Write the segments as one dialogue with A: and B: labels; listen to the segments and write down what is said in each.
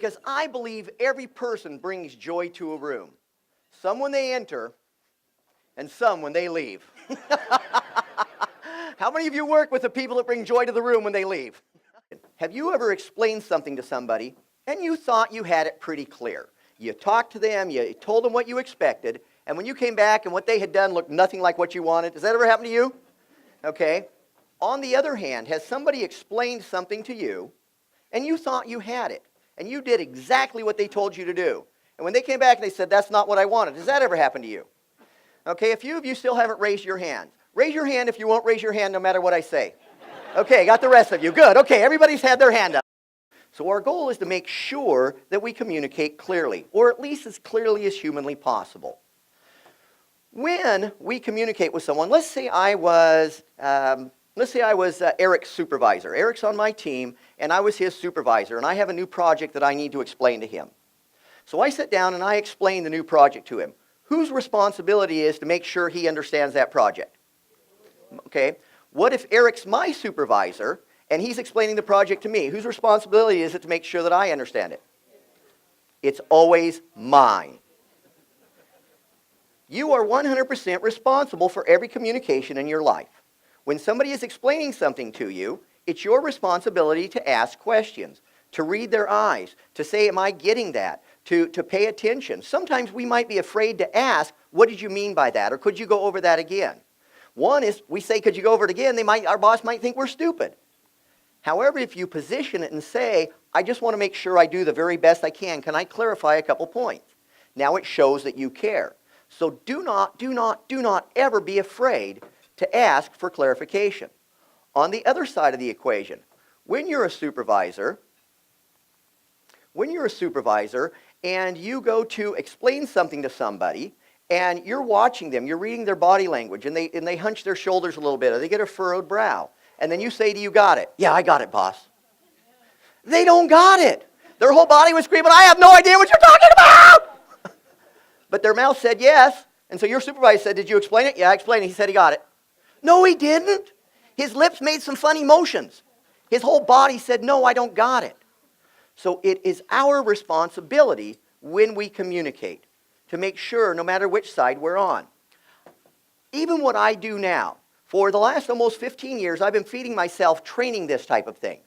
A: because I believe every person brings joy to a room. Some when they enter, and some when they leave. How many of you work with the people that bring joy to the room when they leave? Have you ever explained something to somebody and you thought you had it pretty clear? You talked to them, you told them what you expected, and when you came back and what they had done looked nothing like what you wanted? Does that ever happen to you? Okay. On the other hand, has somebody explained something to you and you thought you had it and you did exactly what they told you to do? And when they came back and they said, that's not what I wanted, does that ever happen to you? Okay, a few of you still haven't raised your hand. Raise your hand if you won't raise your hand no matter what I say. Okay, got the rest of you. Good. Okay, everybody's had their hand up. So our goal is to make sure that we communicate clearly, or at least as clearly as humanly possible. When we communicate with someone, let's say I was Eric's supervisor. Eric's on my team, and I was his supervisor, and I have a new project that I need to explain to him. So I sit down and I explain the new project to him. Whose responsibility is to make sure he understands that project? Okay. What if Eric's my supervisor and he's explaining the project to me? Whose responsibility is it to make sure that I understand it? It's always mine. You are 100% responsible for every communication in your life. When somebody is explaining something to you, it's your responsibility to ask questions, to read their eyes, to say, am I getting that? To pay attention. Sometimes we might be afraid to ask, what did you mean by that? Or could you go over that again? One is, we say, could you go over it again? Our boss might think we're stupid. However, if you position it and say, I just want to make sure I do the very best I can I clarify a couple points? Now it shows that you care. So do not ever be afraid to ask for clarification. On the other side of the equation, when you're a supervisor and you go to explain something to somebody, and you're watching them, you're reading their body language, and they hunch their shoulders a little bit, or they get a furrowed brow, and then you say to you, got it. Yeah, I got it, boss. They don't got it. Their whole body was screaming, I have no idea what you're talking about! But their mouth said yes, and so your supervisor said, did you explain it? Yeah, I explained it. He said he got it. No, he didn't. His lips made some funny motions. His whole body said, no, I don't got it. So it is our responsibility when we communicate to make sure, no matter which side we're on. Even what I do now, for the last almost 15 years, I've been feeding myself training this type of thing.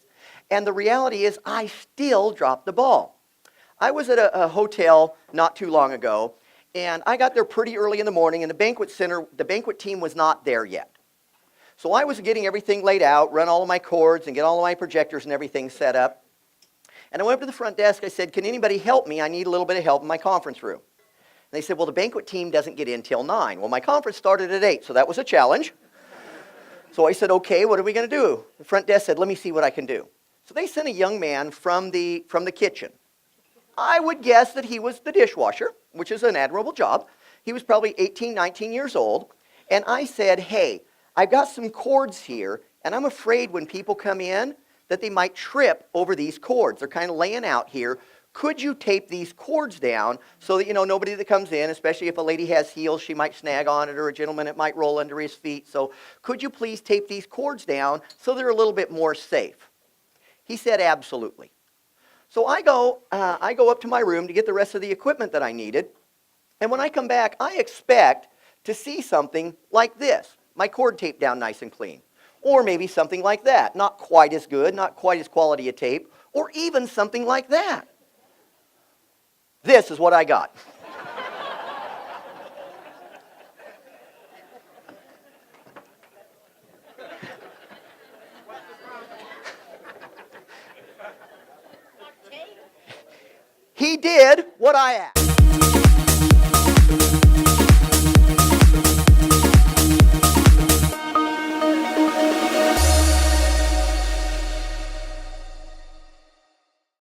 A: And the reality is, I still drop the ball. I was at a hotel not too long ago, and I got there pretty early in the morning, and the banquet team was not there yet. So I was getting everything laid out, run all of my cords, and get all of my projectors and everything set up. And I went up to the front desk. I said, can anybody help me? I need a little bit of help in my conference room. And they said, well, the banquet team doesn't get in till 9. Well, my conference started at 8, so that was a challenge. So I said, okay, what are we going to do? The front desk said, let me see what I can do. So they sent a young man from the kitchen. I would guess that he was the dishwasher, which is an admirable job. He was probably 18, 19 years old. And I said, hey, I've got some cords here, and I'm afraid when people come in that they might trip over these cords. They're kind of laying out here. Could you tape these cords down so that, nobody that comes in, especially if a lady has heels, she might snag on it, or a gentleman, it might roll under his feet. So could you please tape these cords down so they're a little bit more safe? He said, absolutely. So I go up to my room to get the rest of the equipment that I needed. And when I come back, I expect to see something like this. My cord taped down nice and clean. Or maybe something like that. Not quite as good, not quite as quality a tape. Or even something like that. This is what I got. He did what I asked.